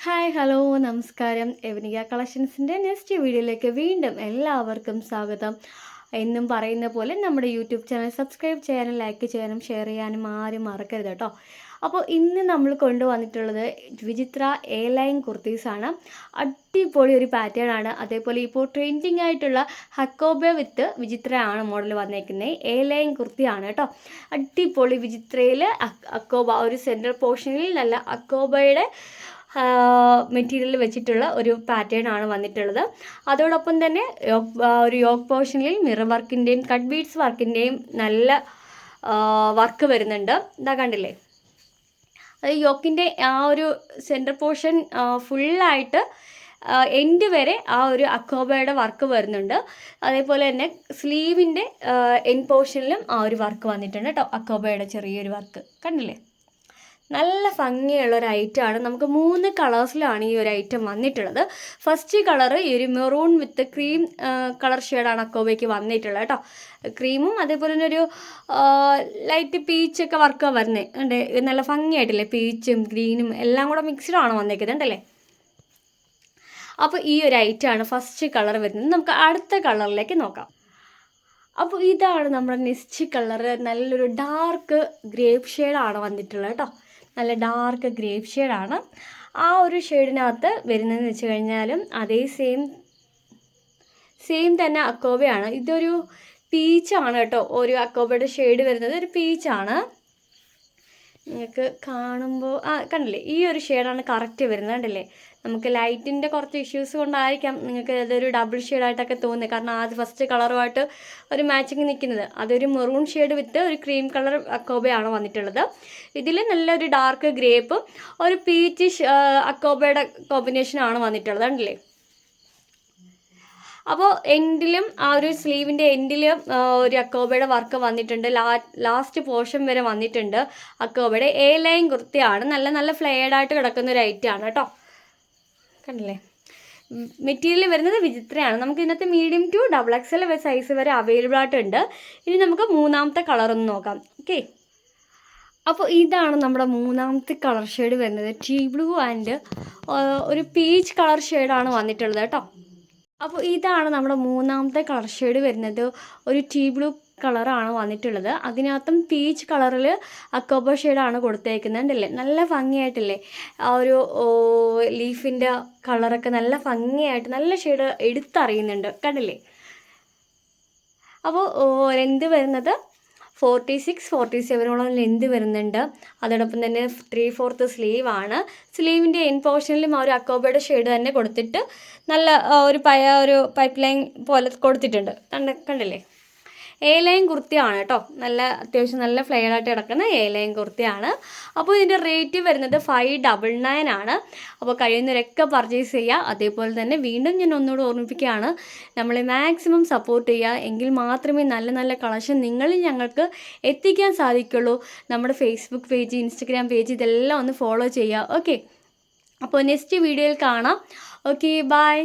Hi hello നമസ്കാരം. എവനിക കളക്ഷൻസിൻ്റെ next വീഡിയോയിലേക്ക് വീണ്ടും എല്ലാവർക്കും സ്വാഗതം. എന്നും പറയുന്ന പോലെ നമ്മുടെ യൂട്യൂബ് ചാനൽ സബ്സ്ക്രൈബ് ചെയ്യാനും ലൈക്ക് ചെയ്യാനും ഷെയർ ചെയ്യാനും ആരും മറക്കരുത് കേട്ടോ. അപ്പോൾ ഇന്ന് നമ്മൾ കൊണ്ടുവന്നിട്ടുള്ളത് വിചിത്ര എ ലൈൻ കുർത്തീസാണ്. അടിപൊളി ഒരു പാറ്റേൺ ആണ്. അതേപോലെ ഇപ്പോൾ ട്രെൻഡിങ് ആയിട്ടുള്ള ഹക്കോബ വിത്ത് വിചിത്ര ആണ് മോഡൽ വന്നേക്കുന്നത്. എ ലൈൻ കുർത്തിയാണ് കേട്ടോ. അടിപൊളി വിചിത്രയിൽ അക്കോബ ഒരു സെൻട്രൽ പോർഷനിൽ നല്ല അക്കോബയുടെ മെറ്റീരിയൽ വെച്ചിട്ടുള്ള ഒരു പാറ്റേൺ ആണ് വന്നിട്ടുള്ളത്. അതോടൊപ്പം തന്നെ ഒരു യോക്ക് പോർഷനിൽ മിറർ വർക്കിൻ്റെയും കട്ട് ബീഡ്സ് വർക്കിൻ്റെയും നല്ല വർക്ക് വരുന്നുണ്ട്. ഇതാ കണ്ടില്ലേ, അത് യോക്കിൻ്റെ ആ ഒരു സെൻറ്റർ പോർഷൻ ഫുള്ളായിട്ട് എൻഡ് വരെ ആ ഒരു അക്കോബയുടെ വർക്ക് വരുന്നുണ്ട്. അതേപോലെ തന്നെ സ്ലീവിൻ്റെ എൻഡ് പോർഷനിലും ആ ഒരു വർക്ക് വന്നിട്ടുണ്ട് കേട്ടോ. അക്കോബയുടെ ചെറിയൊരു വർക്ക് കണ്ടില്ലേ, നല്ല ഭംഗിയുള്ള ഒരു ഐറ്റമാണ്. നമുക്ക് 3 കളേഴ്സിലാണ് ഈ ഒരു ഐറ്റം വന്നിട്ടുള്ളത്. ഫസ്റ്റ് കളറ് ഈ ഒരു മെറൂൺ വിത്ത് ക്രീം കളർ ഷെയ്ഡാണ് അക്കോബയ്ക്ക് വന്നിട്ടുള്ളത് കേട്ടോ. ക്രീമും അതേപോലെ തന്നെ ഒരു ലൈറ്റ് പീച്ചൊക്കെ വർക്കാണ് വരുന്നത്. ഉണ്ട്, നല്ല ഭംഗിയായിട്ടില്ലേ, പീച്ചും ഗ്രീനും എല്ലാം കൂടെ മിക്സ്ഡാണ് വന്നേക്കുന്നത് ഉണ്ടല്ലേ. അപ്പോൾ ഈ ഒരു ഐറ്റമാണ് ഫസ്റ്റ് കളർ വരുന്നത്. നമുക്ക് അടുത്ത കളറിലേക്ക് നോക്കാം. അപ്പോൾ ഇതാണ് നമ്മുടെ നെക്സ്റ്റ് കളറ്. നല്ലൊരു ഡാർക്ക് ഗ്രേപ്പ് ഷെയ്ഡാണ് വന്നിട്ടുള്ളത് കേട്ടോ. നല്ല ഡാർക്ക് ഗ്രേപ്പ് ഷെയ്ഡാണ്. ആ ഒരു ഷെയ്ഡിനകത്ത് വരുന്നതെന്ന് വെച്ച് കഴിഞ്ഞാലും അതേ സെയിം തന്നെ അക്കോബയാണ്. ഇതൊരു പീച്ചാണ് കേട്ടോ. ഒരു അക്കോബയുടെ ഷെയ്ഡ് വരുന്നത് ഒരു പീച്ചാണ്. നിങ്ങൾക്ക് കാണുമ്പോൾ കണ്ടില്ലേ, ഈ ഒരു ഷെയ്ഡാണ് കറക്റ്റ് വരുന്നത് കണ്ടില്ലേ. നമുക്ക് ലൈറ്റിൻ്റെ കുറച്ച് ഇഷ്യൂസ് കൊണ്ടായിരിക്കാം നിങ്ങൾക്ക് അതൊരു ഡബിൾ ഷെയ്ഡായിട്ടൊക്കെ തോന്നുന്നത്. കാരണം ആദ്യം ഫസ്റ്റ് കളറുമായിട്ട് ഒരു മാച്ചിങ് നിൽക്കുന്നത് അതൊരു മെറൂൺ ഷെയ്ഡ് വിത്ത് ഒരു ക്രീം കളർ അക്കോബയാണ് വന്നിട്ടുള്ളത്. ഇതിൽ നല്ലൊരു ഡാർക്ക് ഗ്രേപ്പും ഒരു പീച്ച് അക്കോബയുടെ കോമ്പിനേഷനാണ് വന്നിട്ടുള്ളത് കണ്ടില്ലേ. അപ്പോൾ എൻഡിലും ആ ഒരു സ്ലീവിൻ്റെ എൻഡിലും ഒരു അക്കോബയുടെ വർക്ക് വന്നിട്ടുണ്ട്. ലാസ്റ്റ് പോർഷൻ വരെ വന്നിട്ടുണ്ട്. അക്കോബയുടെ എ ലൈൻ കുർത്തിയാണ്. നല്ല നല്ല ഫ്ലെയർഡായിട്ട് കിടക്കുന്ന ഒരു ഐറ്റമാണ് കേട്ടോ. കണ്ടില്ലേ, മെറ്റീരിയൽ വരുന്നത് വിചിത്രയാണ്. നമുക്ക് ഇതിനകത്ത് മീഡിയം ടു XXL സൈസ് വരെ അവൈലബിൾ ആയിട്ടുണ്ട്. ഇനി നമുക്ക് മൂന്നാമത്തെ കളറൊന്ന് നോക്കാം. ഓക്കെ, അപ്പോൾ ഇതാണ് നമ്മുടെ മൂന്നാമത്തെ കളർ ഷെയ്ഡ് വരുന്നത്. ടീ ബ്ലൂ ആൻഡ് ഒരു പീച്ച് കളർ ഷെയ്ഡാണ് വന്നിട്ടുള്ളത് കേട്ടോ. അപ്പോൾ ഇതാണ് നമ്മുടെ മൂന്നാമത്തെ കളർ ഷെയ്ഡ് വരുന്നത്. ഒരു ടീ ബ്ലൂ കളറാണ് വന്നിട്ടുള്ളത്. അതിനകത്തും പീച്ച് കളറിൽ അക്കോബ ഷെയ്ഡാണ് കൊടുത്തേക്കുന്നത് കണ്ടില്ലേ. നല്ല ഭംഗിയായിട്ടില്ലേ, ആ ഒരു ലീഫിൻ്റെ കളറൊക്കെ നല്ല ഭംഗിയായിട്ട് നല്ല ഷെയ്ഡ് എടുത്തറിയുന്നുണ്ട് കണ്ടില്ലേ. അപ്പോൾ ലെന്ത് വരുന്നത് 46-47 ലെന്ത് വരുന്നുണ്ട്. അതോടൊപ്പം തന്നെ 3/4 സ്ലീവാണ്. സ്ലീവിൻ്റെ എൻ പോർഷനിലും ആ ഒരു അക്കോബയുടെ ഷെയ്ഡ് തന്നെ കൊടുത്തിട്ട് നല്ല ഒരു പൈപ്പ് ലൈൻ പോലെ കൊടുത്തിട്ടുണ്ട് കണ്ടില്ലേ. എ ലൈൻ കുർത്തിയാണ് കേട്ടോ. നല്ല അത്യാവശ്യം നല്ല ഫ്ലെയറായിട്ട് കിടക്കുന്ന എ ലൈൻ കുർത്തിയാണ്. അപ്പോൾ ഇതിൻ്റെ റേറ്റ് വരുന്നത് 599 ആണ്. അപ്പോൾ കഴിയുന്നവരൊക്കെ പർച്ചേസ് ചെയ്യുക. അതേപോലെ തന്നെ വീണ്ടും ഞാൻ ഒന്നുകൂടെ ഓർമ്മിപ്പിക്കുകയാണ്, നമ്മളെ മാക്സിമം സപ്പോർട്ട് ചെയ്യുക. എങ്കിൽ മാത്രമേ നല്ല നല്ല കളക്ഷൻ നിങ്ങളിൽ ഞങ്ങൾക്ക് എത്തിക്കാൻ സാധിക്കുള്ളൂ. നമ്മുടെ ഫേസ്ബുക്ക് പേജ്, ഇൻസ്റ്റഗ്രാം പേജ് ഇതെല്ലാം ഒന്ന് ഫോളോ ചെയ്യുക. ഓക്കെ, അപ്പോൾ നെക്സ്റ്റ് വീഡിയോയിൽ കാണാം. Okay, by.